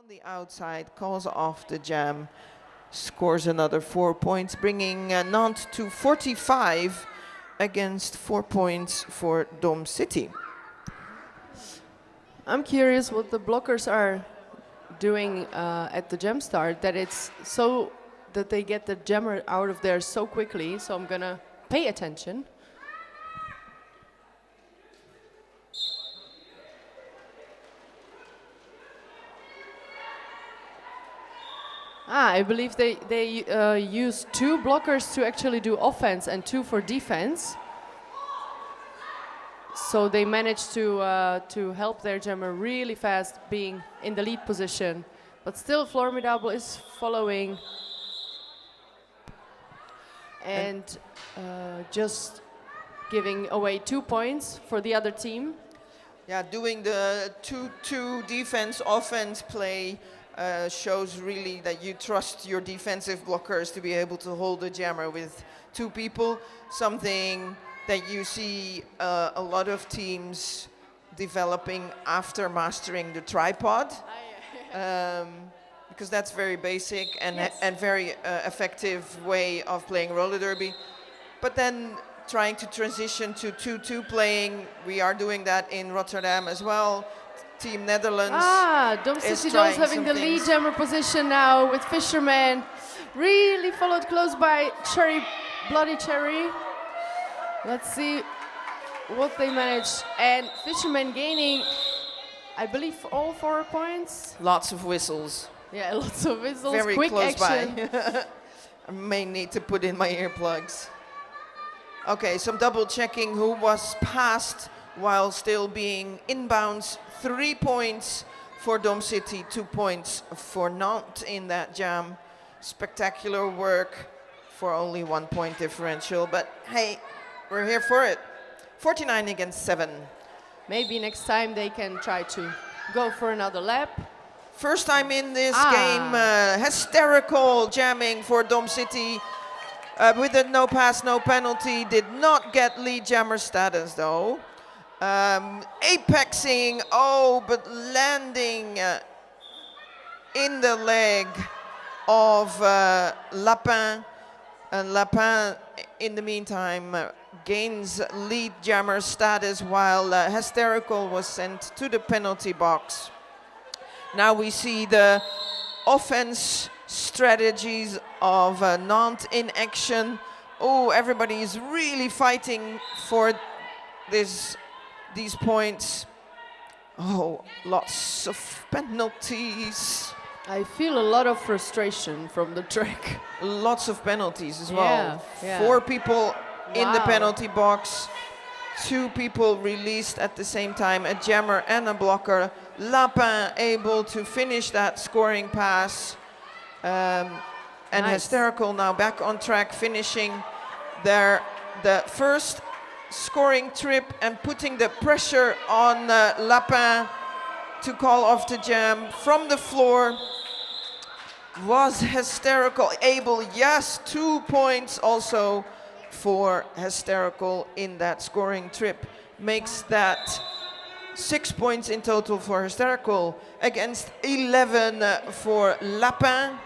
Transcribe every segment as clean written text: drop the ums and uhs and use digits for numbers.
on the outside, calls off the jam, scores another 4 points, bringing Nantes to 45 against 4 points for Dom City. I'm curious what the blockers are doing at the jam start, that it's so that they get the jammer out of there so quickly, so I'm gonna pay attention. I believe they use 2 blockers to actually do offense and 2 for defense. So they managed to help their jammer really fast, being in the lead position. But still, Formidable is following and just giving away 2 points for the other team. Yeah, doing the 2-2 defense offense play shows really that you trust your defensive blockers to be able to hold the jammer with 2 people, something that you see a lot of teams developing after mastering the tripod, because that's very basic and, yes, and very effective way of playing roller derby. But then trying to transition to 2-2 playing, we are doing that in Rotterdam as well. Team Netherlands Dom is City trying Doms having the lead jammer position now with Fisherman, really followed close by Bloody Cherry. Let's see what they manage. And Fisherman gaining, I believe, all 4 points. Lots of whistles. Yeah, lots of whistles, Very quick close action. by. I may need to put in my earplugs. Okay, some double checking who was passed while still being inbounds. 3 points for Dom City, 2 points for Nantes in that jam. Spectacular work for only 1 point differential, but hey, we're here for it. 49 against 7. Maybe next time they can try to go for another lap. First time in this game, hysterical jamming for Dom City with a no pass, no penalty. Did not get lead jammer status though. Apexing, but landing in the leg of Lapin. And Lapin, in the meantime, gains lead jammer status while Hysterical was sent to the penalty box. Now we see the offense strategies of Nantes in action. Oh, everybody is really fighting for these points. Oh, lots of penalties. I feel a lot of frustration from the track. Lots of penalties as well. Yeah. 4 people in the penalty box. 2 people released at the same time, a jammer and a blocker. Lapin able to finish that scoring pass. And nice. Hysterical now back on track, finishing the first scoring trip and putting the pressure on Lapin to call off the jam. From the floor was Hysterical able, yes, 2 points also for Hysterical in that scoring trip. Makes that 6 points in total for Hysterical against 11 for Lapin.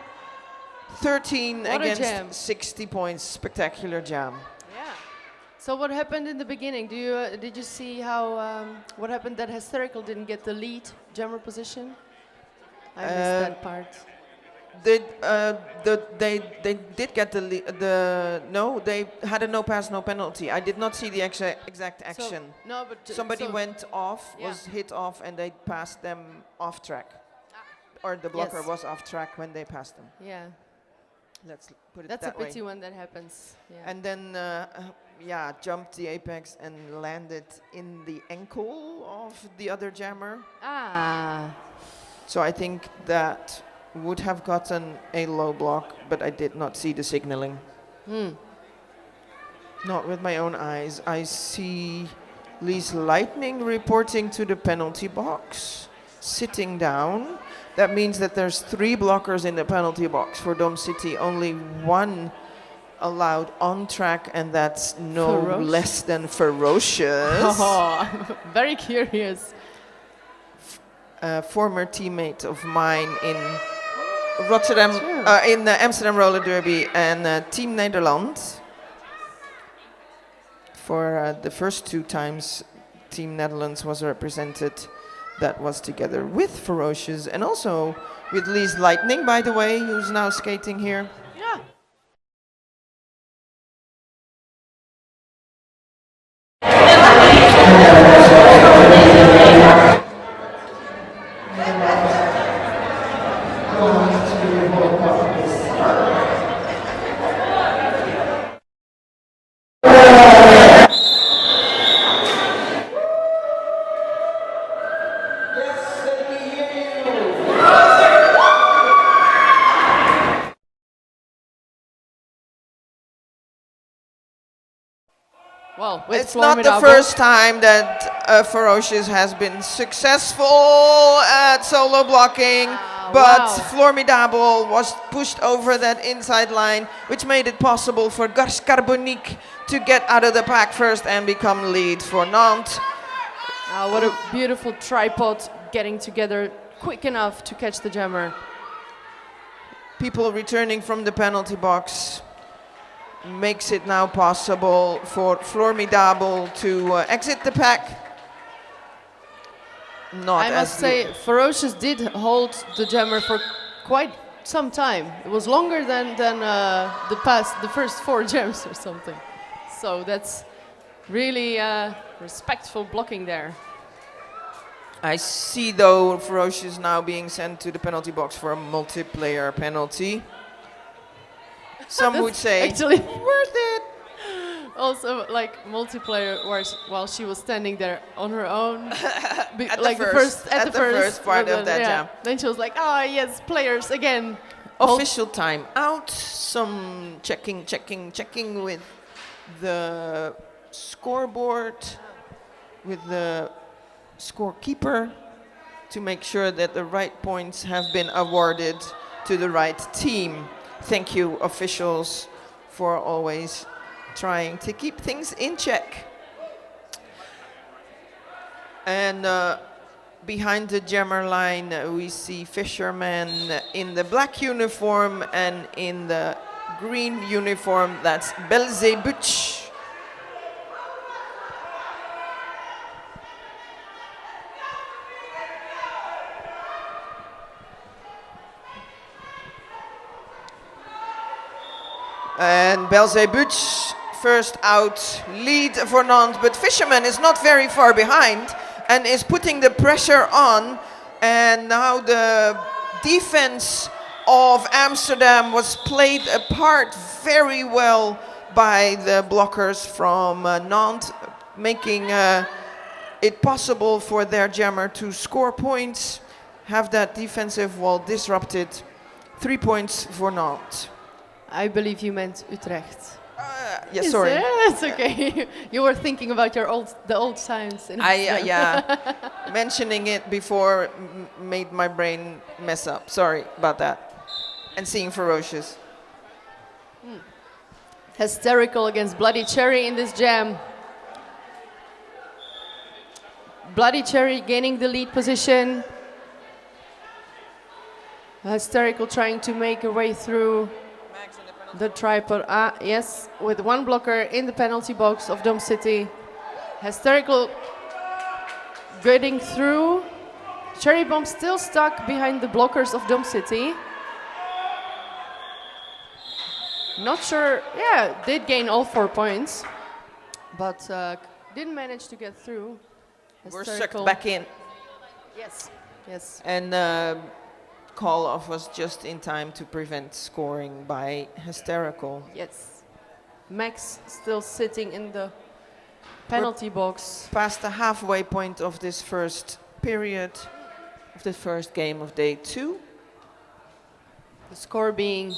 13 What against 60 points. Spectacular jam. Yeah. So what happened in the beginning? Did you see how what happened that Hysterical didn't get the lead jammer position? I missed that part. They did get no, they had a no pass, no penalty. I did not see the exact action. So, no, but somebody went off, yeah, was hit off, and they passed them off track. Or the blocker yes, was off track when they passed them. Yeah. Let's put it That's that a pity way. when that happens. Yeah. And then, jumped the apex and landed in the ankle of the other jammer. So I think that would have gotten a low block, but I did not see the signaling. Not with my own eyes. I see Lee's Lightning reporting to the penalty box, sitting down. That means that there's 3 blockers in the penalty box for Dom City, only 1 allowed on track, and that's no less than ferocious. Oh, I'm very curious. a former teammate of mine in Rotterdam, in the Amsterdam Roller Derby, and Team Nederland. For the first 2 times Team Netherlands was represented, that was together with Ferocious and also with Lee's Lightning, by the way, who's now skating here. Yeah. Well, it's not the first time that Ferocious has been successful at solo blocking, but Formidable was pushed over that inside line, which made it possible for Gars Carbonique to get out of the pack first and become lead for Nantes. What a beautiful tripod getting together quick enough to catch the jammer. People returning from the penalty box makes it now possible for Formidable to exit the pack. I must say, Ferocious did hold the jammer for quite some time. It was longer than the first 4 jams or something. So that's really respectful blocking there. I see, though, Ferocious now being sent to the penalty box for a multiplayer penalty. Some would say actually worth it. Also, like multiplayer, while she was standing there on her own, at the first part of that jam. Then she was like, "Ah, yes, players again." Official time out. Some checking with the scoreboard, with the scorekeeper, to make sure that the right points have been awarded to the right team. Thank you, officials, for always trying to keep things in check. And behind the jammer line, we see fishermen in the black uniform and in the green uniform. That's Belzebuc. And Belzebuc first out, lead for Nantes, but Fisherman is not very far behind and is putting the pressure on. And now the defense of Amsterdam was played apart very well by the blockers from Nantes, making it possible for their jammer to score points, have that defensive wall disrupted. 3 points for Nantes. I believe you meant Utrecht. Yeah, sorry. It's okay. You were thinking about the old times. Yeah, mentioning it before made my brain mess up. Sorry about that. And seeing Ferocious. Hysterical against Bloody Cherry in this jam. Bloody Cherry gaining the lead position. Hysterical trying to make her way through the tripod. Yes, with 1 blocker in the penalty box of Dom City. Hysterical getting through. Cherry Bomb still stuck behind the blockers of Dom City. Not sure, yeah, did gain all 4 points, but didn't manage to get through. We're sucked back in. Yes. And call-off was just in time to prevent scoring by Hysterical. Yes. Max still sitting in the penalty box. Past the halfway point of this first period, of the first game of day 2. The score being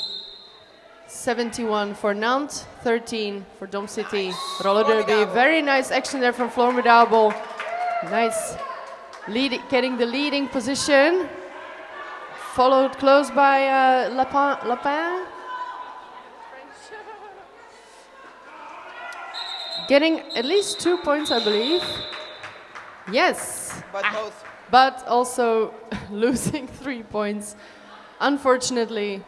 71 for Nantes, 13 for Dom City. Nice. Roller Derby, very nice action there from Formidable. Nice, getting the leading position. Followed close by Lapin. Getting at least 2 points, I believe. Yes. But but also losing 3 points, unfortunately.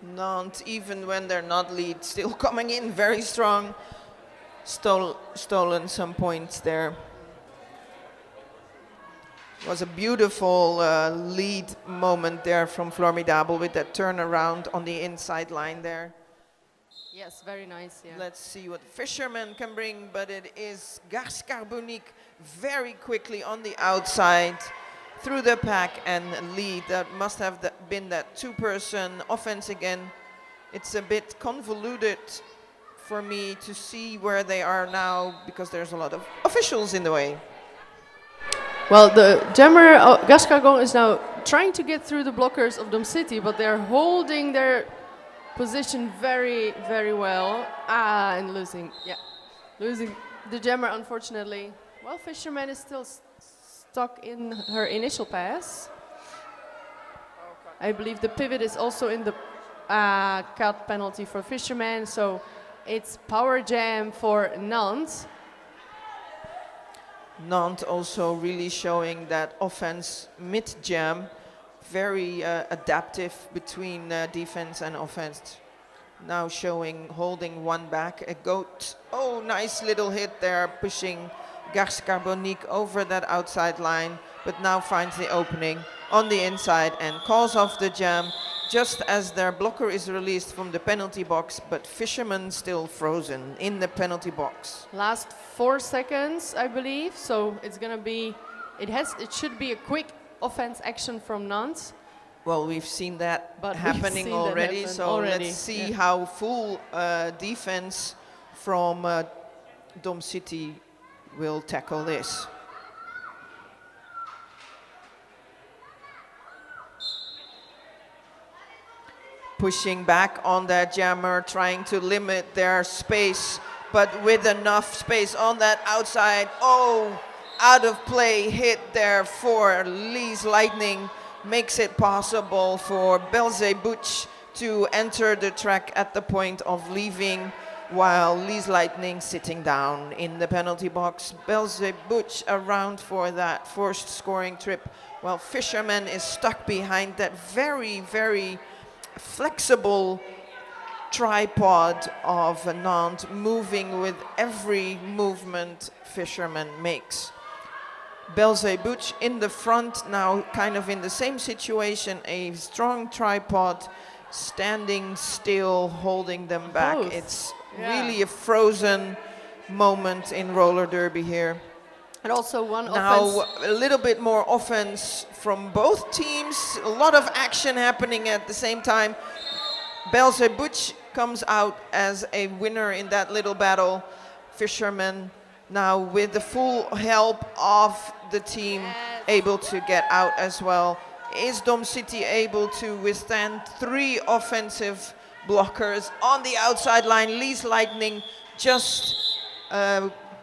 Nantes, even when they're not lead, still coming in very strong. Stolen some points there. It was a beautiful lead moment there from Formidable with that turnaround on the inside line there. Yes, very nice. Yeah. Let's see what Fisherman can bring, but it is Gars Carbonique very quickly on the outside through the pack and lead. That must have been that two-person offense again. It's a bit convoluted for me to see where they are now because there's a lot of officials in the way. Well, the jammer Gascargon is now trying to get through the blockers of Dom City, but they're holding their position very, very well. And losing the jammer, unfortunately. Well, Fisherman is still stuck in her initial pass. I believe the pivot is also in the cut penalty for Fisherman, so it's power jam for Nantes. Nantes also really showing that offense mid-jam, very adaptive between defense and offense. Now showing, holding one back, a goat. Oh, nice little hit there, pushing Gars Carbonique over that outside line, but now finds the opening on the inside and calls off the jam just as their blocker is released from the penalty box, but Fisherman still frozen in the penalty box. Last 4 seconds, I believe, so it's gonna be, it should be a quick offense action from Nantes. Well, we've seen that But happening already, so let's see how full defense from Dom City will tackle this. Pushing back on that jammer, trying to limit their space, but with enough space on that outside. Oh, out of play hit there for Lee's Lightning. Makes it possible for Belzebutch to enter the track at the point of leaving, while Lee's Lightning sitting down in the penalty box. Belzebutch around for that forced scoring trip, while Fisherman is stuck behind that very, very flexible tripod of Nantes, moving with every movement Fisherman makes. Belzebutch in the front now, kind of in the same situation, a strong tripod, standing still, holding them back. Both. It's really a frozen moment in roller derby here. And also one Now offense. a little bit more offense from both teams, a lot of action happening at the same time. Belzebutch comes out as a winner in that little battle. Fisherman now with the full help of the team able to get out as well. Is Dom City able to withstand 3 offensive blockers on the outside line? Lee's Lightning just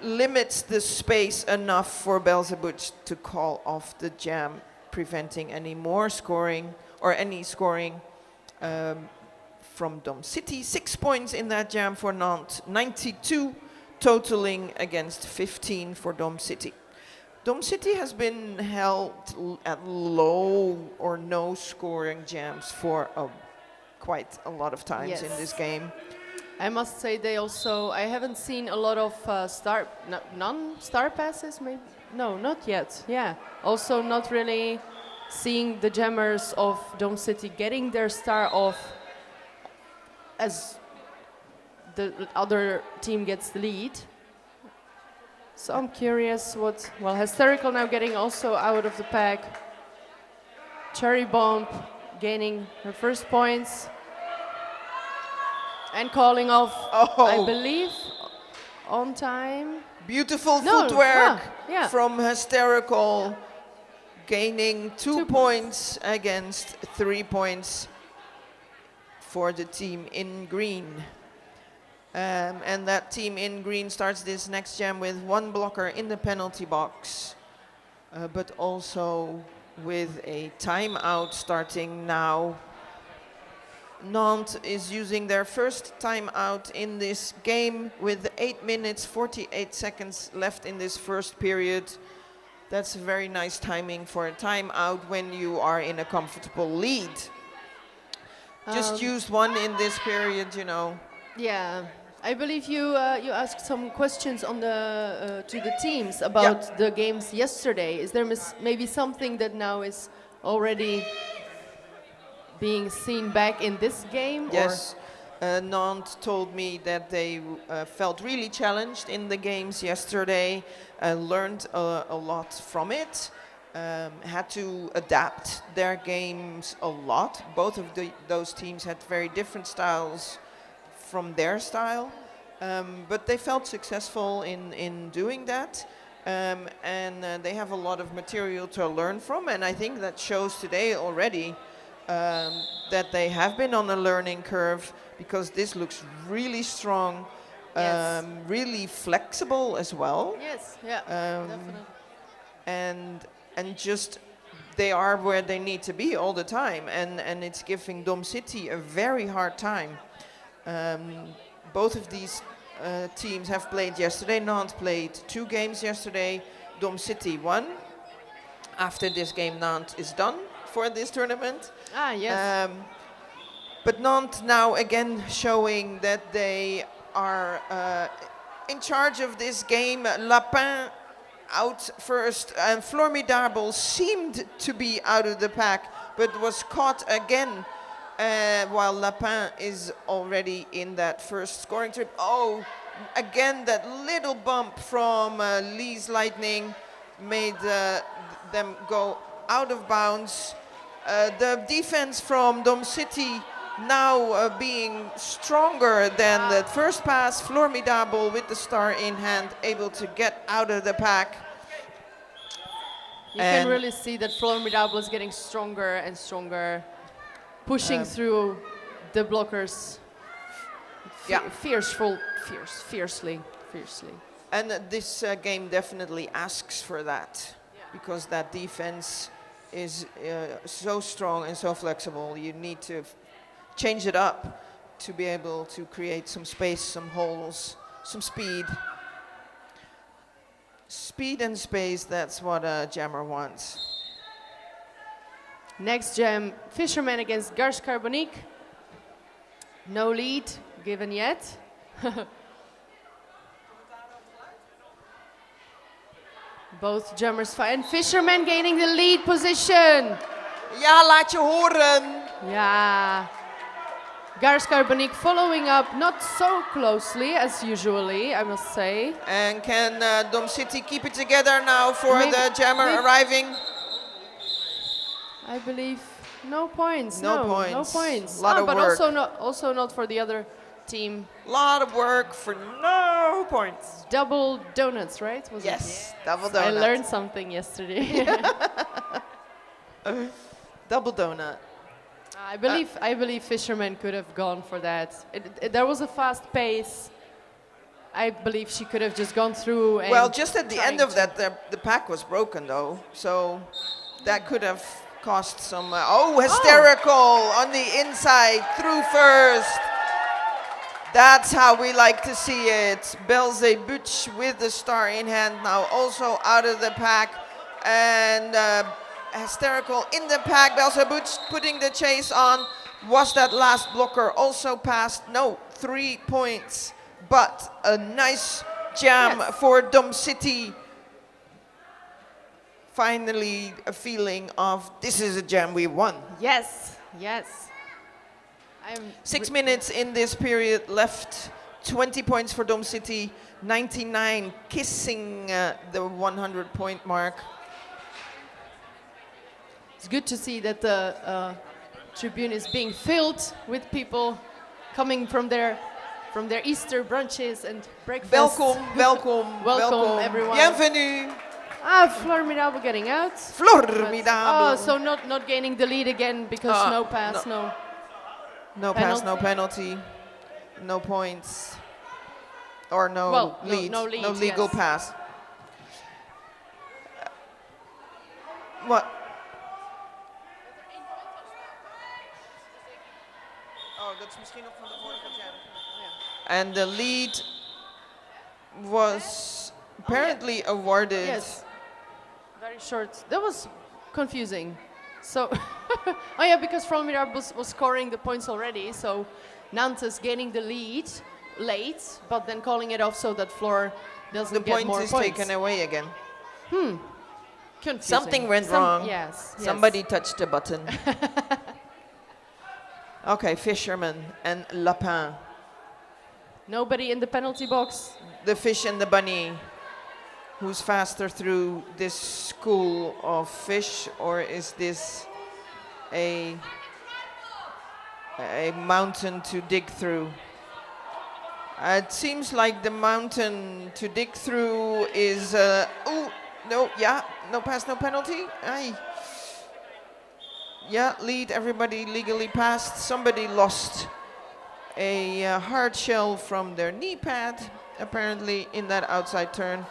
limits the space enough for Belzebutch to call off the jam, preventing any more scoring or any scoring from Dom City. 6 points in that jam for Nantes, 92 totaling against 15 for Dom City. Dom City has been held at low or no scoring jams for quite a lot of times in this game. I must say they also, I haven't seen a lot of non-star passes, maybe? No, not yet, yeah. Also not really seeing the jammers of Dom City getting their star off as the other team gets the lead. So I'm curious what, well, Hysterical now getting also out of the pack. Cherry Bomb gaining her first points. And calling off, I believe, on time. Beautiful footwork yeah. from Hysterical, gaining 2 points against 3 points for the team in green. And that team in green starts this next jam with 1 blocker in the penalty box, but also with a timeout starting now. Nantes is using their first timeout in this game with 8 minutes 48 seconds left in this first period. That's very nice timing for a timeout when you are in a comfortable lead. Just used one in this period, you know. Yeah, I believe you you asked some questions on the to the teams about the games yesterday. Is there maybe something that now is already being seen back in this game? Yes, Nantes told me that they felt really challenged in the games yesterday, learned a lot from it, had to adapt their games a lot. Both of those teams had very different styles from their style, but they felt successful in doing that. And they have a lot of material to learn from, and I think that shows today already. That they have been on a learning curve, because this looks really strong, Yes. really flexible as well. Yes, yeah, definitely. And just they are where they need to be all the time, and it's giving Dom City a very hard time. Both of these teams have played yesterday. Nantes played 2 games yesterday. Dom City won. After this game, Nantes is done for this tournament. Ah, yes. But Nantes now again showing that they are in charge of this game. Lapin out first, and Formidable seemed to be out of the pack, but was caught again, while Lapin is already in that first scoring trip. Oh, again that little bump from Lee's Lightning made them go out of bounds. The defense from Dom City now being stronger than the first pass. Formidable with the star in hand, able to get out of the pack. You can really see that Formidable is getting stronger and stronger, pushing through the blockers. Fiercely. And this game definitely asks for that, because that defense is so strong and so flexible. You need to change it up to be able to create some space, some holes, some speed. Speed and space, that's what a jammer wants. Next jam, Fisherman against Garce Carbonique. No lead given yet. Both jammers fight, and Fisherman gaining the lead position. Ja, laat je horen. Yeah. Garce Carbonique following up, not so closely as usually, I must say. And can Dom City keep it together now for the jammer arriving? I believe no points. No points. No points. Lot of but work. also not for the other team. Lot of work for no points. Double donuts, right? Was Yes, double it? donut. I learned something yesterday. Double donut. I believe Fisherman could have gone for that. There was a fast pace. I believe she could have just gone through. And Well, just at the end of that, the pack was broken though, so that could have cost some. Hysterical on the inside, through first. That's how we like to see it. Belzebuc with the star in hand, now also out of the pack, and Hysterical in the pack. Belzebuc putting the chase on. Was that last blocker also passed? No, 3 points, but a nice jam for Dom City. Finally, a feeling of this is a jam we won. Yes. 6 minutes in this period left. 20 points for Dom City. 99, kissing the 100-point mark. It's good to see that the tribune is being filled with people coming from their Easter brunches and breakfast. Welcome everyone. Bienvenue. Formidable getting out. Formidable. So not gaining the lead again because no pass, no. No pass, no penalty, no points, or no lead, no legal pass. What? dat is misschien nog van de vorige jam. And the lead was apparently awarded. Yes. Very short. That was confusing. So, oh yeah, because Formidable was scoring the points already, so Nantes gaining the lead late, but then calling it off so that Floor doesn't get more points. The point is taken away again. Confusing. Something went wrong. Yes. Somebody touched a button. Okay, Fisherman and Lapin. Nobody in the penalty box. The fish and the bunny. Who's faster through this school of fish, or is this a mountain to dig through? It seems like the mountain to dig through is, oh, no, yeah, no pass, no penalty. Aye. Yeah, lead, everybody legally passed. Somebody lost a hard shell from their knee pad, apparently in that outside turn.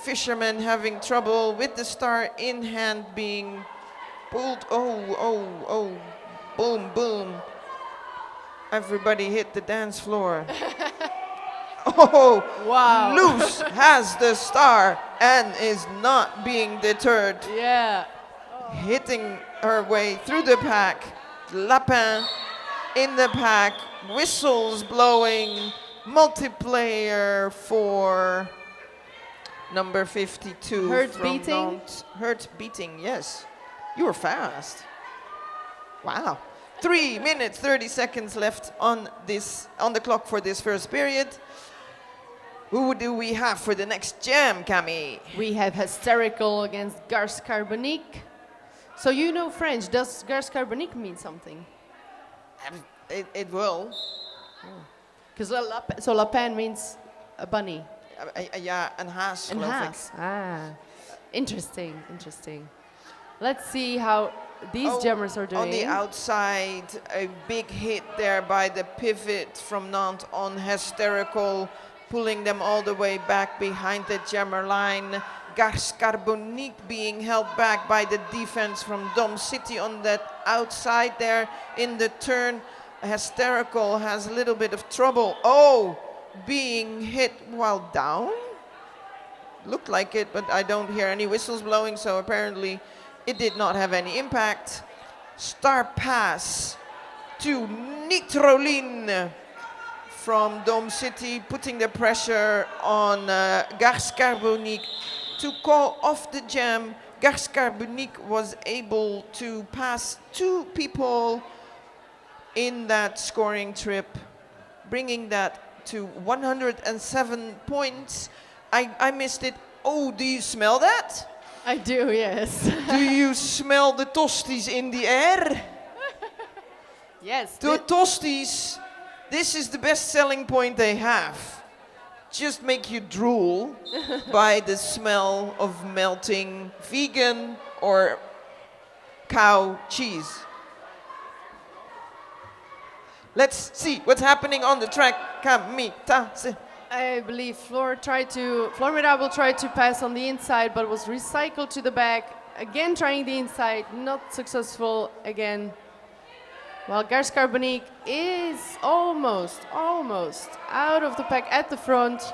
Fisherman having trouble with the star in hand being pulled. Oh, boom, boom. Everybody hit the dance floor. Oh, wow. Loose has the star and is not being deterred. Yeah. Hitting her way through the pack. Lapin in the pack, whistles blowing, multiplayer for number 52. Hurt from beating? Nantes. Hurt beating, yes. You were fast. Wow. 3 minutes, 30 seconds left on the clock for this first period. Who do we have for the next jam, Camille? We have Hysterical against Garce Carbonique. So you know French. Does Garce Carbonique mean something? It will. Because Lapin means a bunny. Yeah, een haas, Een geloof haas. Interesting. Let's see how these jammers are doing. On the outside, a big hit there by the pivot from Nantes on Hysterical, pulling them all the way back behind the jammer line. Garce Carbonique being held back by the defense from Dom City on that outside there in the turn. Hysterical has a little bit of trouble. Oh, being hit while down? Looked like it, but I don't hear any whistles blowing, so apparently it did not have any impact. Star pass to Nitroline from Dome City, putting the pressure on Garce Carbonique to call off the jam. Garce Carbonique was able to pass 2 people in that scoring trip, bringing that to 107 points. I missed it. Oh, do you smell that? I do, yes. Do you smell the tosties in the air? Yes. The tosties, this is the best selling point they have. Just make you drool by the smell of melting vegan or cow cheese. Let's see what's happening on the track. I believe Formidable tried to pass on the inside, but was recycled to the back. Again trying the inside, not successful again. While Garce Carbonique is almost out of the pack at the front.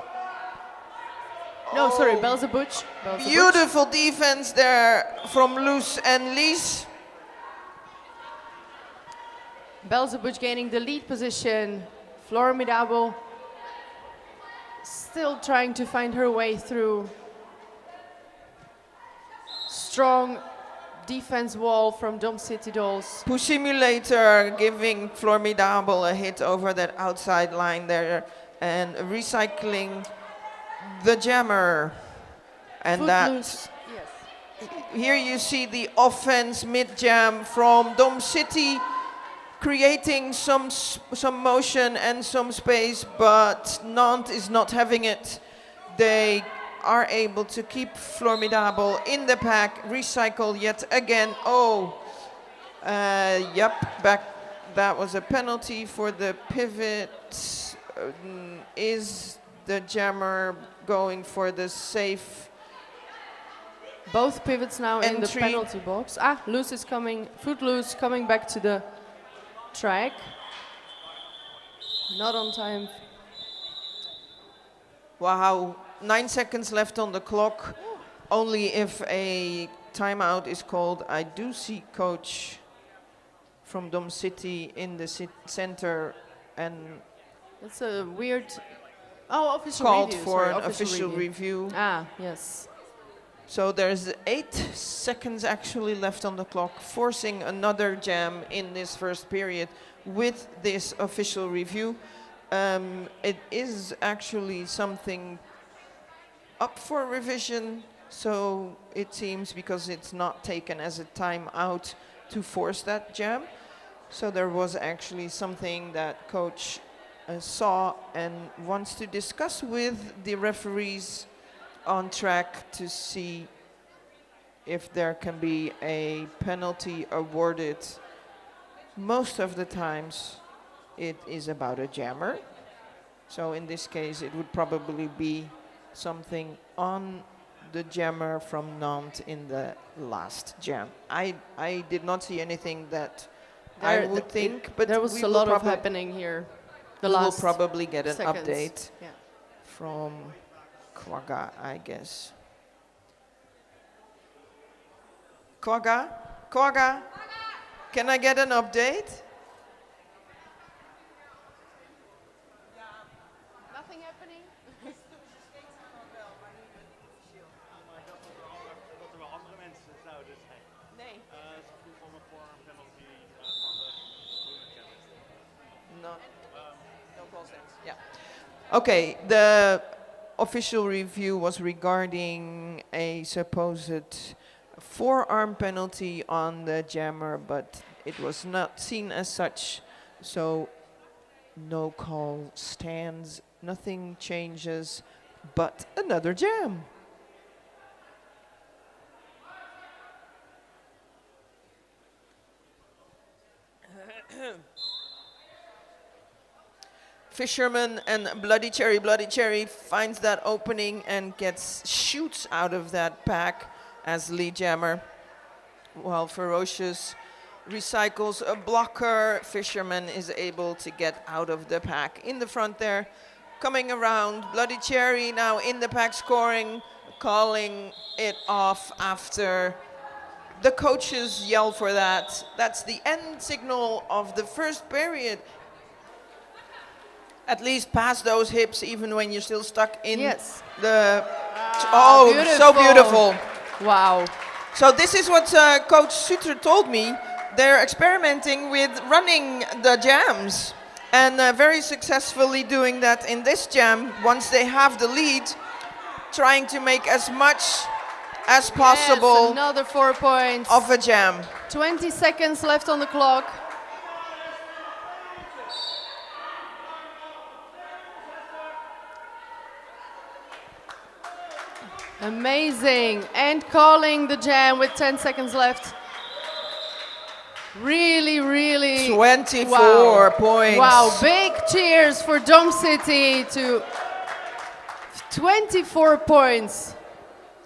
No, sorry, Belzebuc. Beautiful defense there from Loes and Lies. Belzebuc gaining the lead position. Formidable still trying to find her way through. Strong defense wall from Dome City Dolls. Push Simulator giving Formidable a hit over that outside line there and recycling the jammer. And Footloose. Yes. Here you see the offense mid-jam from Dome City, creating some motion and some space, but Nantes is not having it. They are able to keep Formidable in the pack, recycle yet again. Back. That was a penalty for the pivot. Is the jammer going for the safe? Both pivots now in the entry? penalty box. Loose is coming, Footloose coming back to the track. Not on time. Wow, 9 seconds left on the clock. Only if a timeout is called. I do see coach from Dom City in the center and That's a weird. Oh, official called review. for Sorry, an official review. Ah, yes. So there's 8 seconds actually left on the clock, forcing another jam in this first period with this official review. It is actually something up for revision, so it seems, because it's not taken as a timeout to force that jam. So there was actually something that coach saw and wants to discuss with the referees on track to see if there can be a penalty awarded. Most of the times it is about a jammer. So in this case it would probably be something on the jammer from Nantes in the last jam. I did not see anything that I would think, but there was a lot of happening here. We will probably get an seconds. update from Quagga, I guess. Quagga? Quagga? Can I get an update? Nothing happening? Dat er wel andere mensen zouden zijn. Nee. Ze vroegen om een vorm penalty van de groene challenge. No call sense. Yeah. Okay, the official review was regarding a supposed forearm penalty on the jammer, but it was not seen as such, so no call stands, nothing changes, but another jam. Fisherman and Bloody Cherry finds that opening and shoots out of that pack as lead jammer, while Ferocious recycles a blocker. Fisherman is able to get out of the pack. In the front there, coming around, Bloody Cherry now in the pack scoring, calling it off after the coaches yell for that. That's the end signal of the first period. At least pass those hips even when you're still stuck in the... Oh, beautiful. So beautiful. Wow. So this is what Coach Suter told me. They're experimenting with running the jams and very successfully doing that in this jam. Once they have the lead, trying to make as much as possible. Yes, another 4 points. Of a jam. 20 seconds left on the clock. Amazing. And calling the jam with 10 seconds left. Really, really. 24 points. Wow, big cheers for Dom City to 24 points.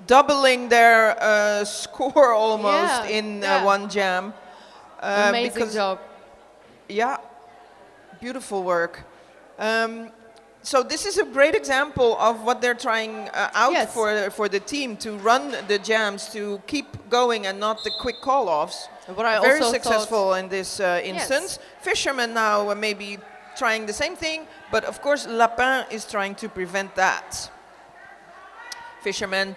Doubling their score almost in one jam. Amazing job. Yeah, beautiful work. So this is a great example of what they're trying out for the team, to run the jams, to keep going and not the quick call-offs. Very successful in this instance. Fisherman now maybe trying the same thing, but of course Lapin is trying to prevent that. Fisherman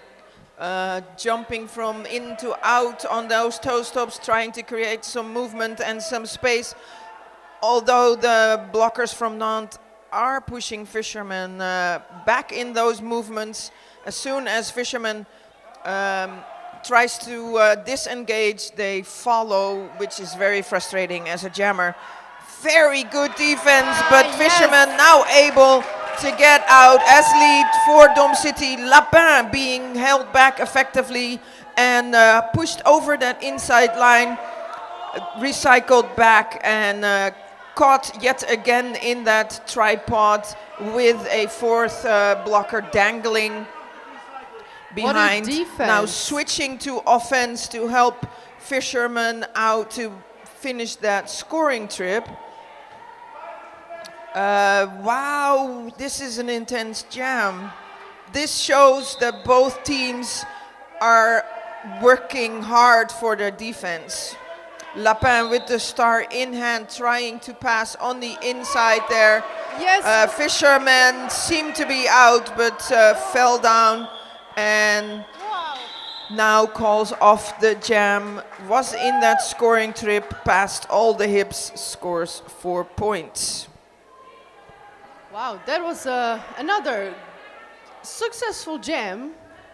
jumping from in to out on those toe stops, trying to create some movement and some space. Although the blockers from Nantes are pushing Fisherman back in those movements. As soon as Fisherman tries to disengage, they follow, which is very frustrating as a jammer. Very good defense, but Fisherman now able to get out as lead for Dom City. Lapin being held back effectively and pushed over that inside line, recycled back and caught yet again in that tripod with a fourth blocker dangling behind. Now switching to offense to help Fisherman out to finish that scoring trip. Wow, this is an intense jam. This shows that both teams are working hard for their defense. Lapin with the star in hand, trying to pass on the inside there. Yes. Fisherman seemed to be out, but fell down and now calls off the jam. Was in that scoring trip, passed all the hips, scores 4 points. Wow, that was another successful jam.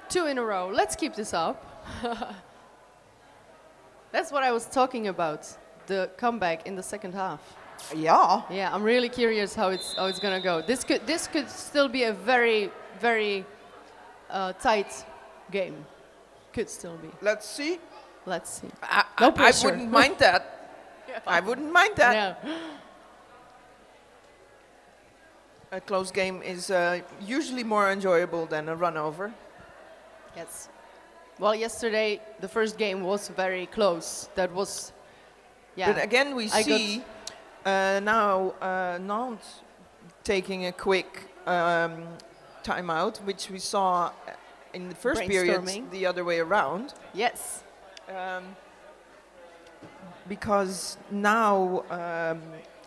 2 in a row. Let's keep this up. That's what I was talking about, the comeback in the second half. Yeah. Yeah, I'm really curious how it's gonna go. This could still be a very tight game. Could still be. Let's see. Let's see. I, No I pressure. wouldn't mind that. I wouldn't mind that. Yeah. A close game is usually more enjoyable than a run over. Yes. Well, yesterday the first game was very close. That was, yeah. But again, we see now Nantes taking a quick timeout, which we saw in the first period the other way around. Yes. Because now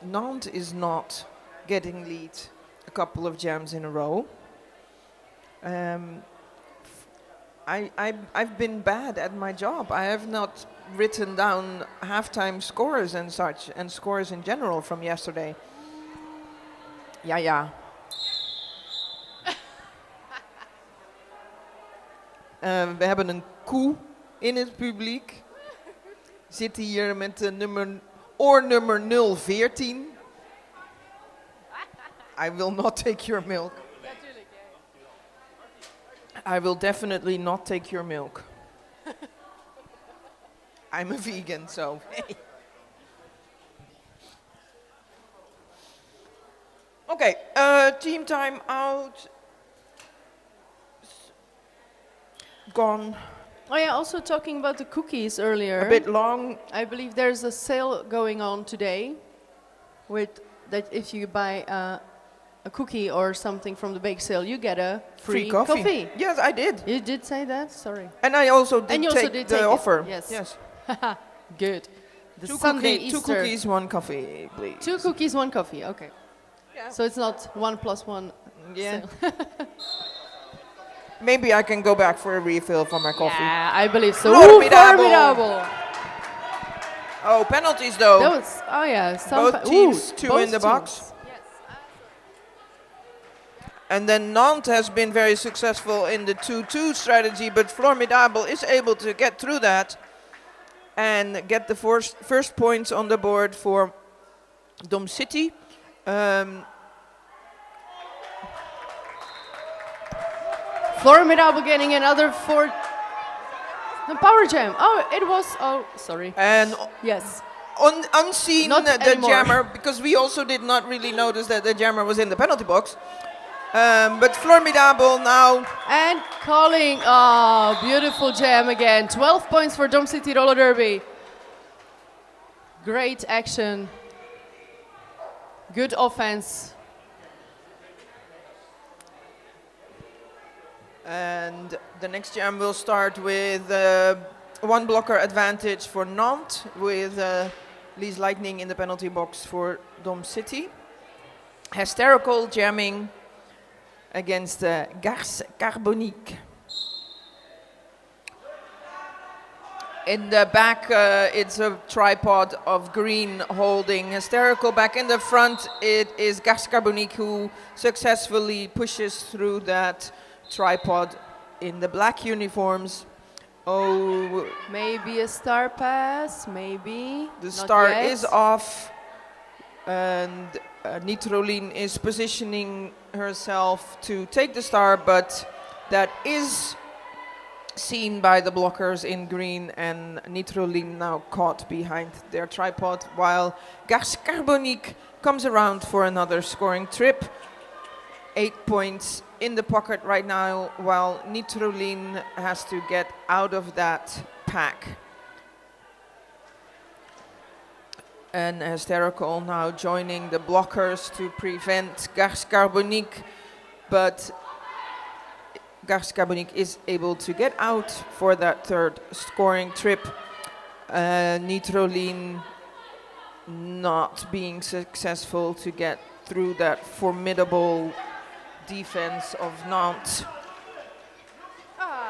Nantes is not getting lead a couple of jams in a row. I've been bad at my job. I have not written down halftime scores and such, and scores in general from yesterday. Ja. We hebben een koe in het publiek. Zit hier met oornummer 014. I will not take your milk. I will definitely not take your milk. I'm a vegan, so hey. Okay, team time out. Gone. Oh yeah, also talking about the cookies earlier. A bit long. I believe there's a sale going on today with that if you buy a cookie or something from the bake sale, you get a free coffee. Yes, I did. You did say that? Sorry. And I also did And you also take did the take it. offer. Yes. Good. The Two Sunday cookies, 1 coffee, please. 2 cookies, 1 coffee. Okay. Yeah. So it's not 1 + 1. Yeah. sale. Maybe I can go back for a refill for my coffee. Yeah, I believe so. Formidable. Formidable. Oh, penalties though. That was, oh yeah. Both teams, 2 in the box. Yes. And then Nantes has been very successful in the 2-2 strategy, but Formidable is able to get through that and get the first points on the board for Dom City. Formidable getting another 4. The power jam. Oh, it was. Oh, sorry. And Yes. unseen Not the anymore. jammer, because we also did not really notice that the jammer was in the penalty box. But Formidable now. And calling. Oh, beautiful jam again. 12 points for Dom City Roller Derby. Great action. Good offense. And the next jam will start with 1 blocker advantage for Nantes, with Lee's Lightning in the penalty box for Dom City. Hysterical jamming against Garce Carbonique. In the back, it's a tripod of green holding Hysterical. Back in the front, it is Garce Carbonique who successfully pushes through that tripod in the black uniforms. Oh, Maybe a star pass. Maybe. the Not star yet. is off, and Nitroline is positioning herself to take the star, but that is seen by the blockers in green, and Nitroline now caught behind their tripod, while Garce Carbonique comes around for another scoring trip. 8 points in the pocket right now, while Nitroline has to get out of that pack. and Hysterical now joining the blockers to prevent Garce Carbonique, but Garce Carbonique is able to get out for that third scoring trip. Nitroline not being successful to get through that formidable defense of Nantes.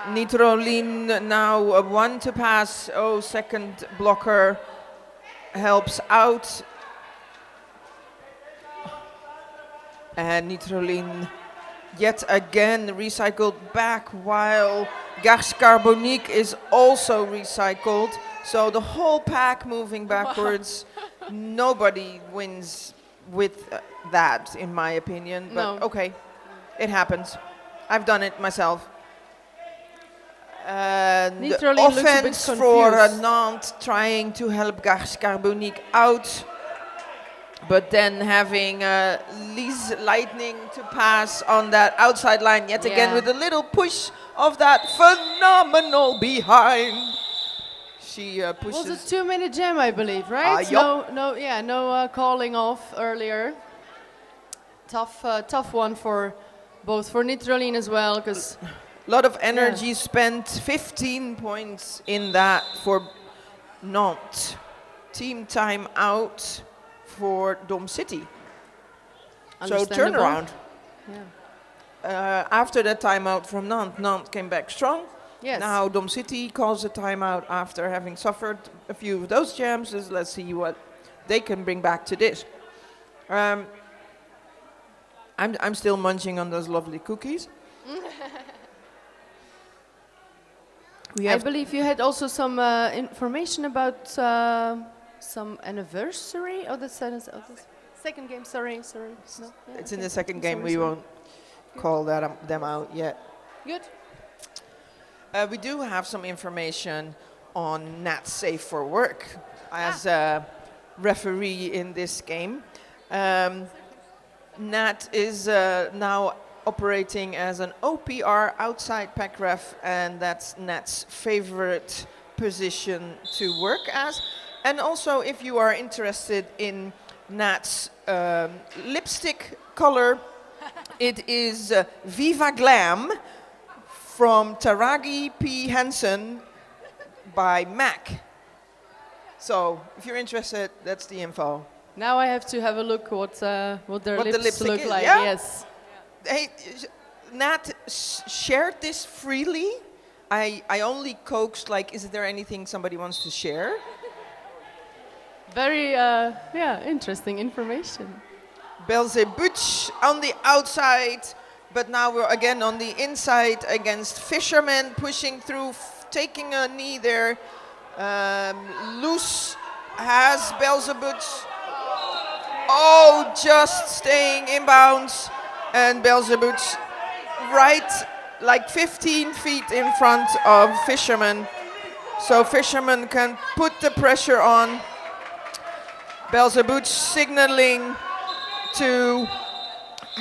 Nitroline now a 1 to pass. Oh, second blocker helps out. And Nitroline yet again recycled back, while Garce Carbonique is also recycled. So the whole pack moving backwards. Nobody wins with that, in my opinion. But No. okay, it happens. I've done it myself. The Nitroline looks a bit offense for confused. Nantes trying to help Garce Carbonique out, but then having Lise Lightning to pass on that outside line yet again Yeah. with a little push of that phenomenal behind. She pushes. Was a 2-minute jam, I believe, right? Yup. No calling off earlier. Tough one for both for Nitroline as well, because Lot of energy spent, 15 points in that for Nantes. Team time out for Dom City. So turnaround. Yeah. After that timeout from Nantes, Nantes came back strong. Yes. Now Dom City calls a timeout after having suffered a few of those jams. Let's see what they can bring back to this. I'm still munching on those lovely cookies. I believe you had also some information about some anniversary of the second game. Sorry. No? Yeah, It's in okay. the second game. Sorry. We won't call them out yet. Good. We do have some information on Nat Safe for Work as a referee in this game. Nat is now operating as an OPR, outside pack ref, and that's Nat's favorite position to work as. And also, if you are interested in Nat's lipstick color, it is Viva Glam from Taragi P. Hansen by MAC. So, if you're interested, that's the info. Now I have to have a look what their What the lips lipstick look is, like. yeah? Yes. Hey, Nat shared this freely. I only coaxed, like, is there anything somebody wants to share? Very interesting information. Belzebuth on the outside, but now we're again on the inside against Fisherman, pushing through, taking a knee there. Loose has Belzebuth. Oh, just staying in bounds. And Belzebuth right like 15 feet in front of Fisherman. So Fisherman can put the pressure on. Belzebuth signaling to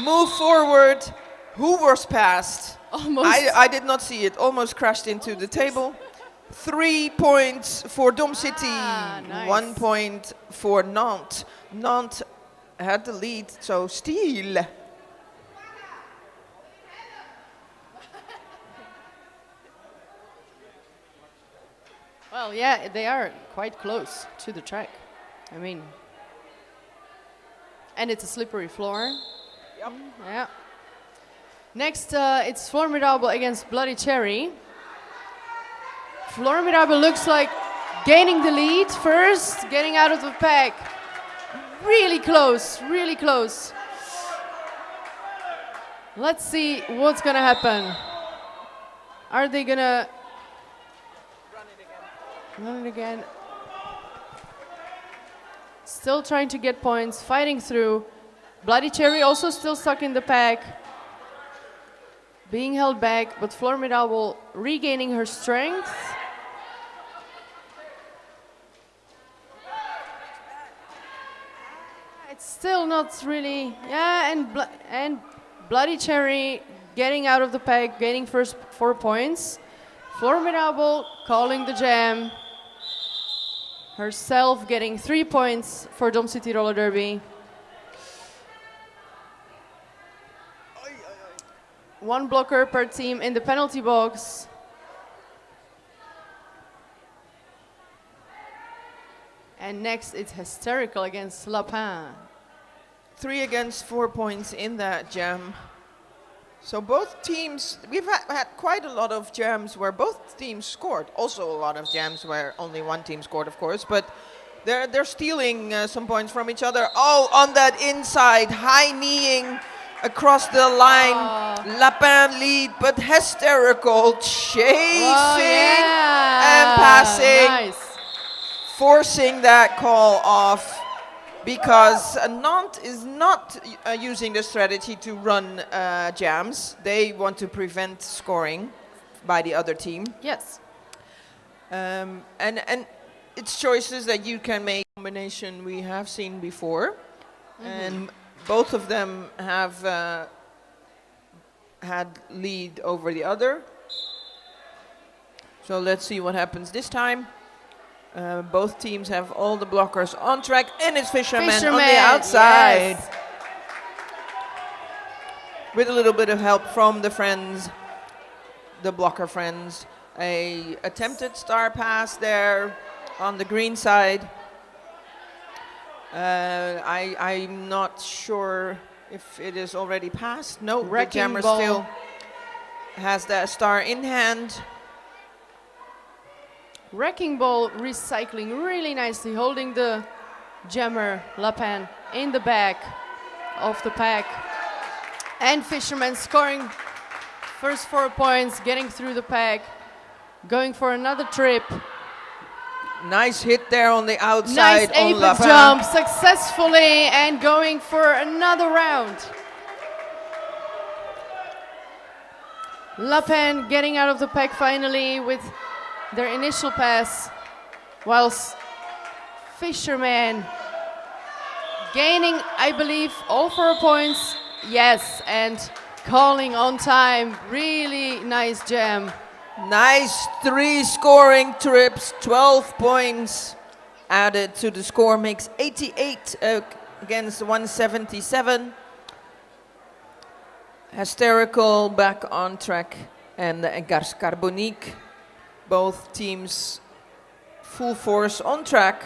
move forward. Who was passed? Almost. I did not see it. Almost crashed into the table. 3 points for Dom City. Nice. 1 point for Nantes. Nantes had the lead, so steal. Well, yeah, they are quite close to the track. I mean, and it's a slippery floor. Yep. Yeah. Next, it's Formidable against Bloody Cherry. Formidable looks like gaining the lead first, getting out of the pack. Really close, really close. Let's see what's gonna happen. Are they gonna run it again? Still trying to get points, fighting through. Bloody Cherry also still stuck in the pack. Being held back, but Formidable regaining her strength. It's still not really, yeah, and Bloody Cherry getting out of the pack, gaining first 4 points. Formidable calling the jam. herself getting 3 points for Dom City Roller Derby. One blocker per team in the penalty box. And next it's Hysterical against Lapin. 3 against 4 points in that jam. So both teams, we've had quite a lot of jams where both teams scored. Also a lot of jams where only one team scored, of course, but they're stealing some points from each other. Oh, on that inside, high kneeing across the line. Lapin lead, but Hysterical chasing and passing. Nice. Forcing that call off because Nantes is not using the strategy to run jams. They want to prevent scoring by the other team. Yes. And it's choices that you can make. Combination we have seen before. And both of them have had lead over the other. So let's see what happens this time. Both teams have all the blockers on track, and it's Fisherman on the outside. Yes. With a little bit of help from the friends, the blocker friends. A attempted star pass there on the green side. I'm not sure if it is already passed. No, the jammer still has that star in hand. Wrecking Ball recycling really nicely, holding the jammer Lapin in the back of the pack. And Fisherman scoring first 4 points, getting through the pack, going for another trip. Nice hit there on the outside. Nice apex jump successfully and going for another round. Lapin getting out of the pack finally with their initial pass, whilst Fisherman gaining, I believe, all 4 points. Yes, and calling on time. Really nice jam. Nice 3 scoring trips, 12 points added to the score, makes 88 against 177. Hysterical back on track, and Gars Carbonique. Both teams full force on track.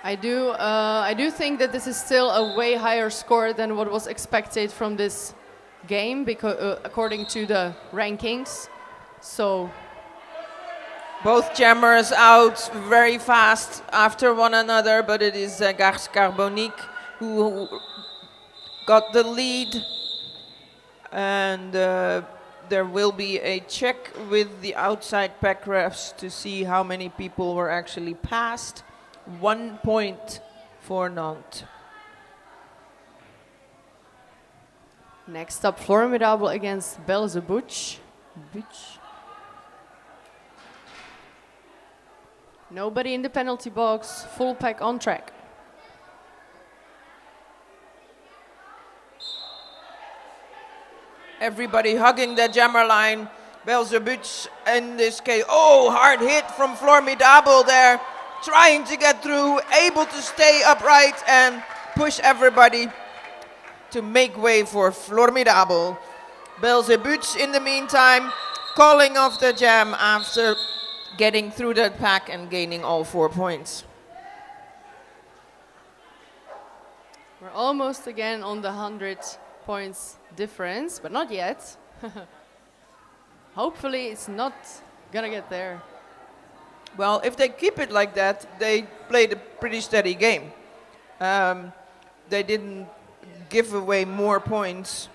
I do think that this is still a way higher score than what was expected from this game, because according to the rankings. So both jammers out very fast after one another, but it is Gars Carbonique who got the lead, and there will be a check with the outside pack refs to see how many people were actually passed. 1 point for Nantes. next up, Formidable against Belzebuth. Nobody in the penalty box, full pack on track. Everybody hugging the jammer line. Belzebuth in this case. Oh, hard hit from Formidable there. Trying to get through, able to stay upright and push everybody to make way for Formidable. Belzebuth in the meantime calling off the jam after getting through that pack and gaining all 4 points. We're almost again on the 100 points difference, but not yet. Hopefully it's not gonna get there. Well, if they keep it like that, they played a pretty steady game. They didn't give away more points.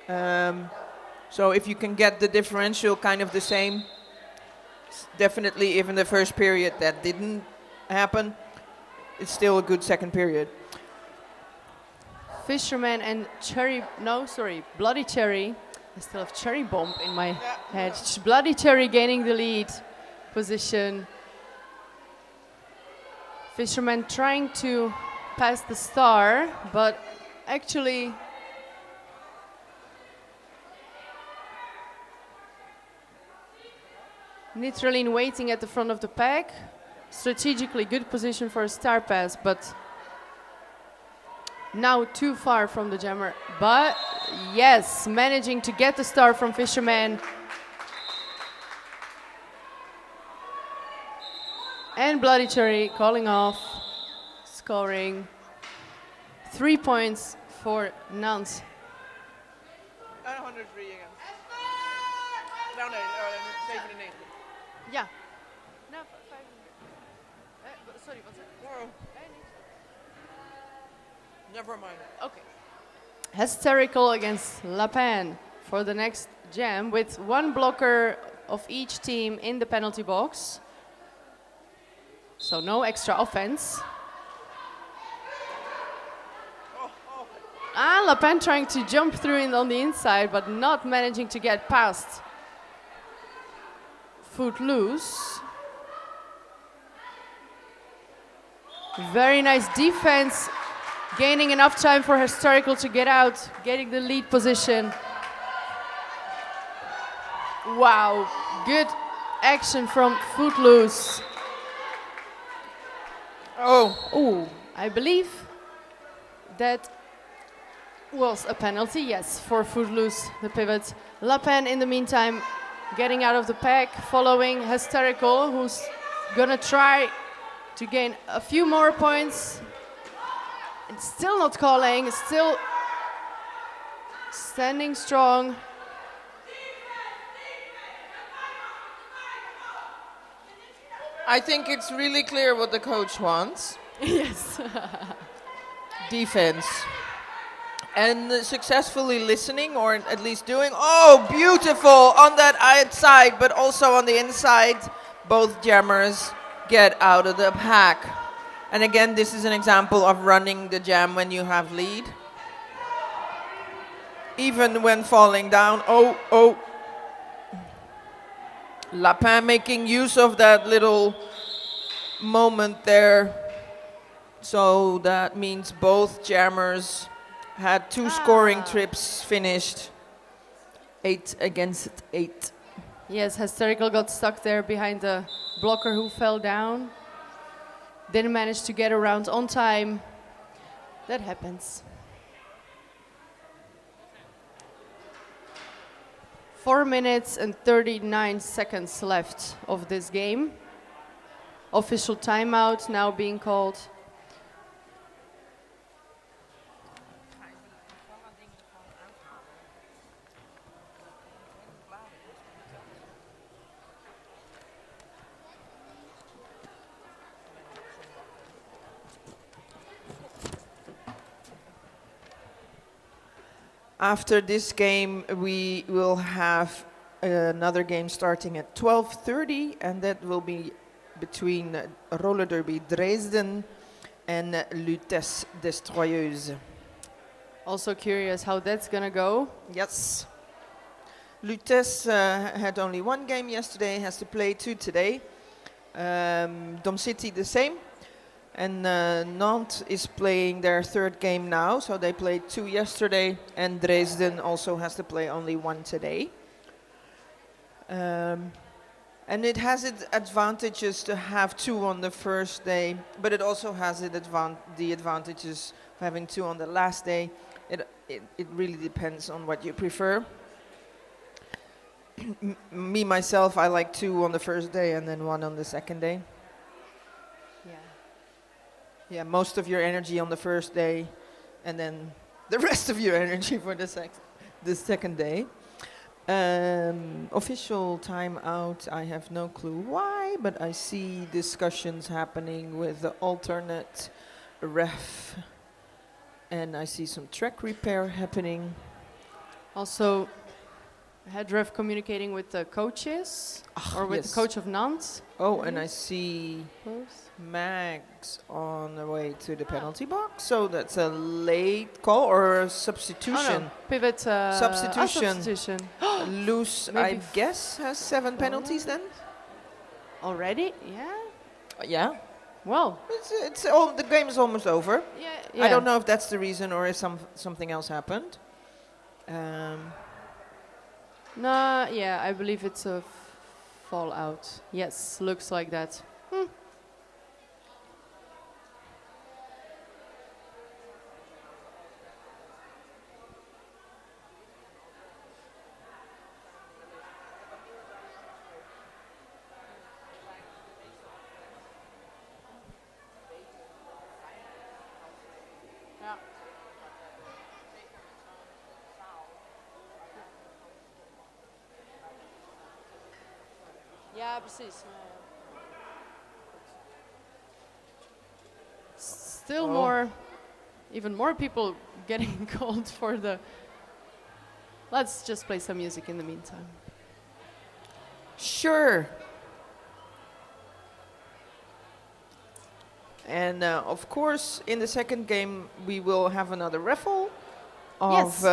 So if you can get the differential kind of the same, definitely if in the first period that didn't happen, it's still a good second period. Fisherman and Bloody Cherry. I still have Cherry Bomb in my head. Bloody Cherry gaining the lead position. Fisherman trying to pass the star, but actually Nitroline waiting at the front of the pack. strategically good position for a star pass, but now too far from the jammer. But yes, managing to get the star from Fisherman. And Bloody Cherry calling off, scoring 3 points for Nantes. En 103 again. Nou nee, 97. Ja. Nou, 5. Sorry, wat zeg je? Wow. Never mind. Okay. Hysterical against Lapin for the next jam with one blocker of each team in the penalty box. So no extra offense. Ah, Lapin trying to jump through on the inside, but not managing to get past Footloose. Very nice defense, gaining enough time for Hysterical to get out, getting the lead position. Wow, good action from Footloose. Oh, I believe that was a penalty, yes, for Footloose, the pivot. Lapin, in the meantime, getting out of the pack, following Hysterical, who's gonna try to gain a few more points. It's still not calling, still standing strong. I think it's really clear what the coach wants. Yes. Defense. And successfully listening, or at least doing, oh, beautiful on that outside, but also on the inside. Both jammers get out of the pack. And again, this is an example of running the jam when you have lead. Even when falling down, oh. Lapin making use of that little moment there. So that means both jammers had two scoring trips finished. 8 against 8. Yes, Hysterical got stuck there behind the blocker who fell down. Didn't manage to get around on time. That happens. 4 minutes and 39 seconds left of this game. Official timeout now being called. After this game, we will have another game starting at 12:30, and that will be between roller derby Dresden and Lutece Destroyeuses. Also curious how that's gonna go. Yes. Lutece had only one game yesterday, has to play 2 today. Dom City the same. And Nantes is playing their 3rd game now, so they played 2 yesterday, and Dresden also has to play only 1 today. And it has its advantages to have 2 on the first day, but it also has the advantages of having 2 on the last day. It really depends on what you prefer. Me, myself, I like 2 on the first day and then 1 on the second day. Yeah, most of your energy on the first day, and then the rest of your energy for the second day. Official timeout, I have no clue why, but I see discussions happening with the alternate ref, and I see some track repair happening. Also, head ref communicating with the coaches, or with the coach of Nantes. Oh, and I see Both. Mags on the way to the penalty box, so that's a late call or a substitution. Oh, no. Pivot. Substitution. Loose, I Maybe guess, has 7 penalties then. Already? Yeah. Yeah. Well. It's all. The game is almost over. Yeah. I don't know if that's the reason or if something else happened. No, yeah, I believe it's a fallout. Yes, looks like that. Ja, precies. Still more, even more people getting called for the... Let's just play some music in the meantime. Sure. And of course, in the second game, we will have another raffle Yes.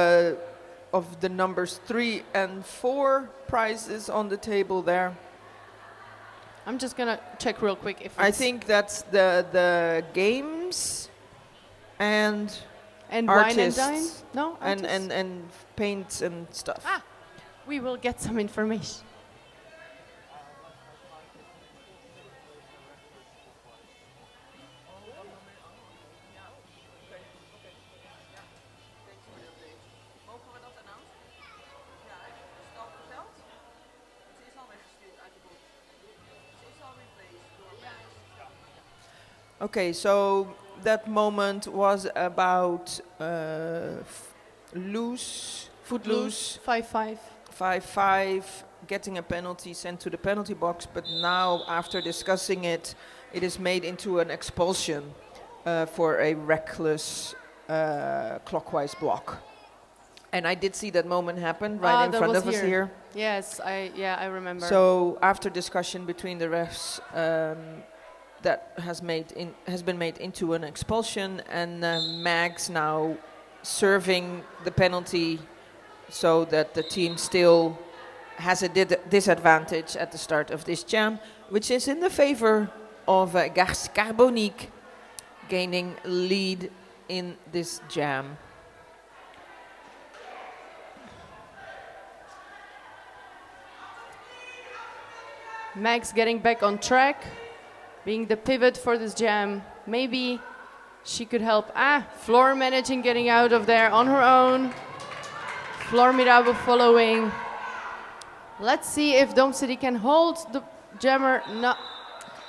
of the numbers 3 and 4 prizes on the table there. I'm just gonna check real quick if I it's... think that's the games and And wine and artists dine? No? and, Artists? and paints and stuff. Ah, we will get some information. Mogen we dat announcen? Ja, is het al verteld? Ze is al weggestuurd uit de boek. Ze is al replaced door Okay, so that moment was about Footloose, 5-5. 5-5, getting a penalty sent to the penalty box, but now after discussing it, it is made into an expulsion for a reckless clockwise block. And I did see that moment happen right in that front was of us here. Yes, I remember. So after discussion between the refs, that has been made into an expulsion, and Mags now serving the penalty, so that the team still has a disadvantage at the start of this jam, which is in the favor of Gars Carbonique gaining lead in this jam. Max getting back on track, being the pivot for this jam. Maybe she could help. Floor managing getting out of there on her own. Formidable following. Let's see if Dom City can hold the jammer. No,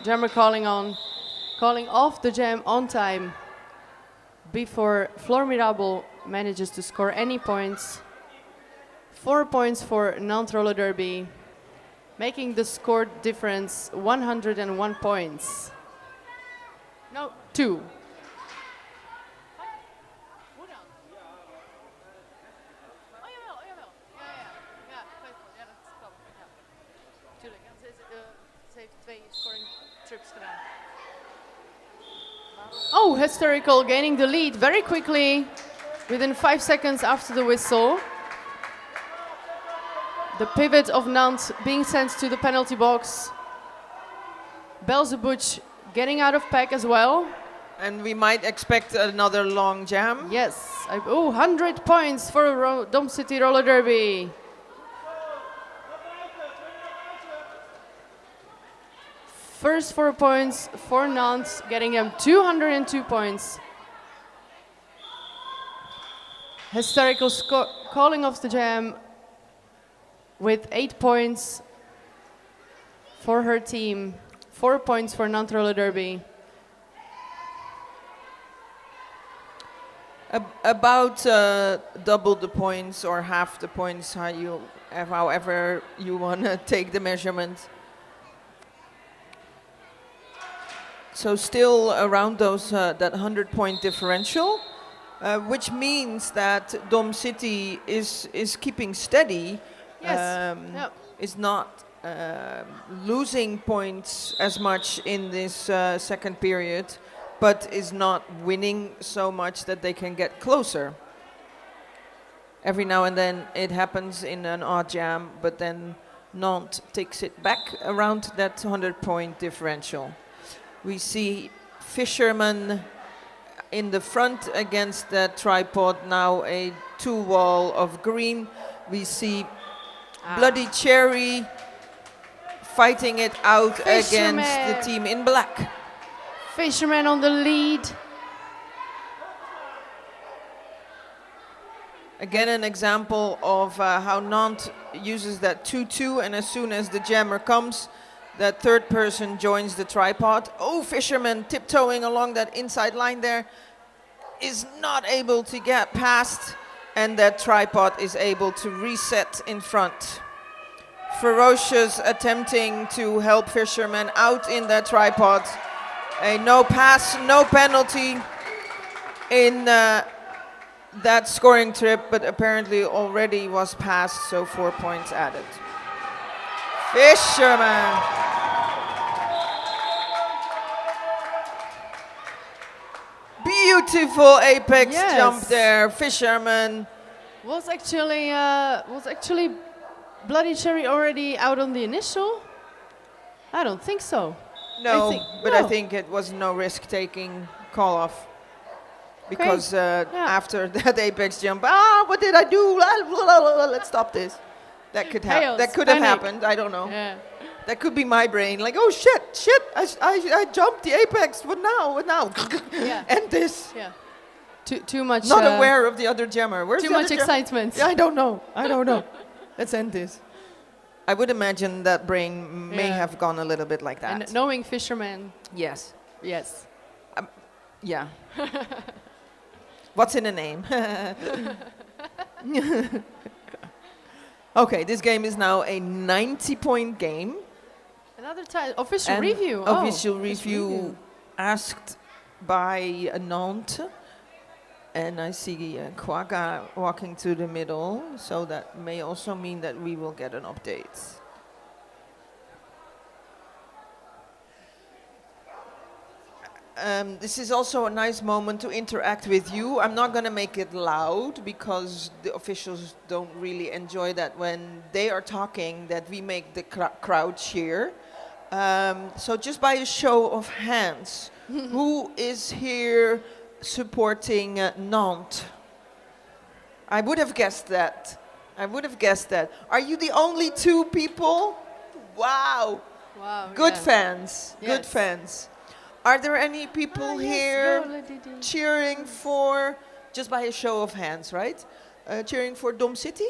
jammer calling off the jam on time before Formidable manages to score any points. 4 points for Nantes Roller Derby, making the score difference 101 points. No, 2. Oh, Hysterical gaining the lead very quickly, within 5 seconds after the whistle. The pivot of Nantes being sent to the penalty box. Belzebuc getting out of pack as well. And we might expect another long jam. Yes, 100 points for Dom City Roller Derby. First 4 points for Nantes, getting them 202 points. Hysterical calling off the jam with 8 points for her team. 4 points for Nantes Roller Derby. About double the points or half the points, however you want to take the measurement. So still around those that 100-point differential, which means that Dom City is keeping steady. Yes. Is not losing points as much in this second period, but is not winning so much that they can get closer. Every now and then it happens in an odd jam, but then Nantes takes it back around that 100-point differential. We see Fisherman in the front against the tripod, now a 2-wall of green. We see Bloody Cherry fighting it out Fisherman against the team in black. Fisherman on the lead. Again, an example of how Nantes uses that 2-2, and as soon as the jammer comes, that third person joins the tripod. Oh, Fisherman tiptoeing along that inside line there. is not able to get past, and that tripod is able to reset in front. Ferocious attempting to help Fisherman out in that tripod. A no pass, no penalty in that scoring trip, but apparently already was passed, so 4 points added. Fisherman. Beautiful apex Yes. jump there, Fisherman. Was actually Bloody Cherry already out on the initial? I don't think so. No, but I no. think it was no risk-taking call-off. Because after that apex jump, what did I do? Let's stop this. That could happen. Chaos, That could have panic. happened. I don't know. Yeah. That could be my brain. Like, oh shit! I jumped the apex. What now? What now? Yeah. And this. Yeah. Too much. Not aware of the other jammer. Where's Too the much other jammer? excitement. Yeah, I don't know. Let's end this. I would imagine that brain may Yeah. have gone a little bit like that. And knowing Fisherman, Yes. yes. Yeah. What's in a name? Okay, this game is now a 90-point game. Another time, official And review. Official Oh, review asked by Nantes. And I see Quagga walking to the middle, so that may also mean that we will get an update. This is also a nice moment to interact with you. I'm not going to make it loud because the officials don't really enjoy that when they are talking, that we make the crowd cheer. So just by a show of hands, who is here supporting Nantes? I would have guessed that. Are you the only two people? Wow. Wow. Good yeah. fans. Good Yes. fans. Are there any people Yes, here go, Lady. cheering for, just by a show of hands, right? Cheering for Dom City?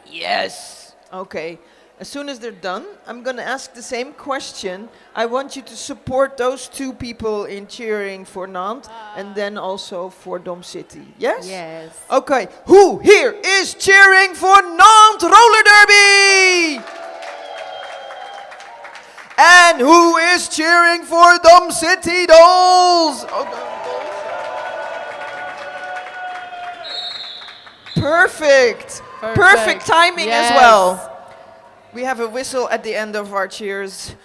Yes. Okay. As soon as they're done, I'm going to ask the same question. I want you to support those two people in cheering for Nantes and then also for Dom City. Yes? Yes. Okay. Who here is cheering for Nantes Roller Derby? And who is cheering for Dom City Dolls? Oh, Perfect. Perfect timing as well. We have a whistle at the end of our cheers.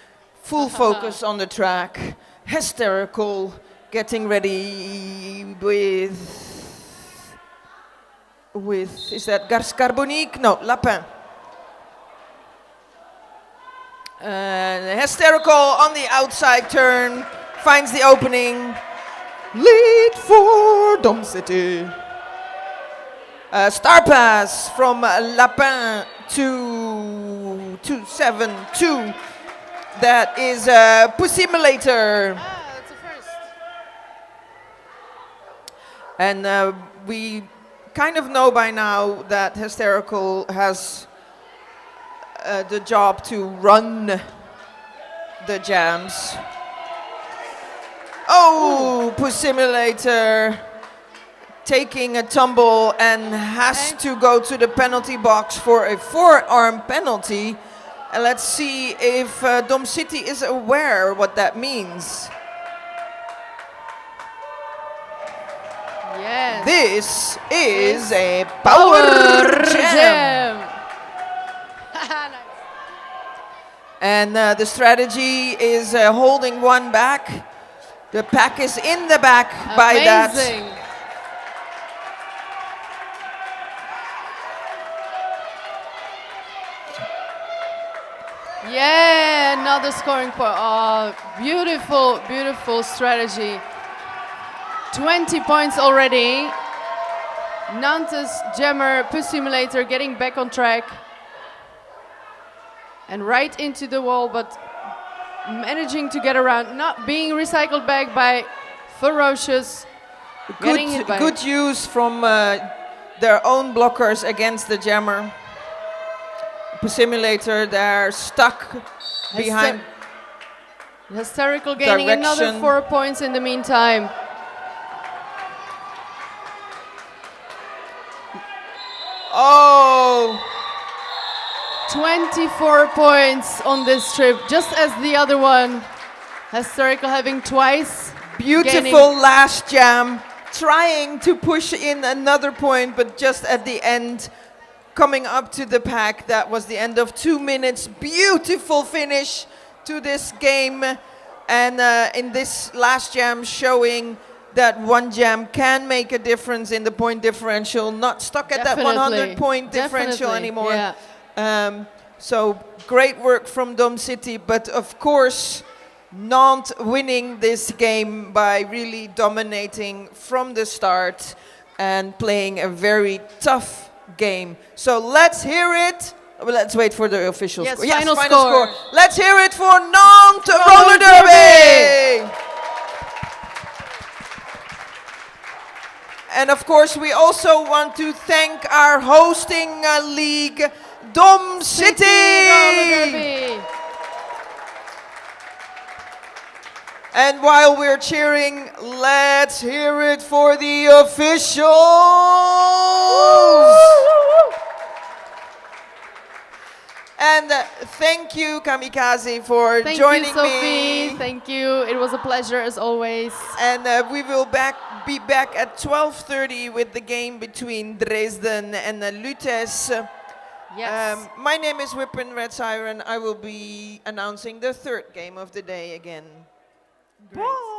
Full focus on the track. Hysterical. Getting ready with is that Garce Carbonique? No, Lapin. Hysterical on the outside turn. Finds the opening. Lead for Dom City. Star pass from Lapin to 272. That is Pussimulator. That's a first. And we kind of know by now that Hysterical has the job to run the jams. Oh, Pussimulator taking a tumble and has to go to the penalty box for a forearm penalty. And let's see if Dom City is aware what that means. Yes. This is a power jam. Nice. And the strategy is holding one back. The pack is in the back by that. Amazing. Yeah, another scoring point. Oh, beautiful, beautiful strategy. 20 points already. Nantes jammer Pussimulator getting back on track. And right into the wall, but managing to get around, not being recycled back by Ferocious. Getting hit by Good use from their own blockers against the jammer. Pussimulator, they're stuck behind. Hysterical gaining another direction. 4 points in the meantime. Oh, 24 points on this trip, just as the other one. Historical having twice. beautiful last jam. Trying to push in another point, but just at the end, coming up to the pack. That was the end of 2 minutes. Beautiful finish to this game. And in this last jam, showing that one jam can make a difference in the point differential, not stuck at that 100 point differential anymore. Yeah. So great work from Dom City, but of course, Nantes winning this game by really dominating from the start and playing a very tough game. So let's hear it. Well, let's wait for the official Yes, score. final score. Let's hear it for Nantes Roller Derby. And of course, we also want to thank our hosting league, Dom City. Roller Derby. And while we're cheering, let's hear it for the officials. And thank you, Kamikaze, for joining Thank you, Sophie. me. Thank you. It was a pleasure as always. And we will be back at 12:30 with the game between Dresden and Lutece. Yes. My name is Whippen Red Siren. I will be announcing the third game of the day again. Great.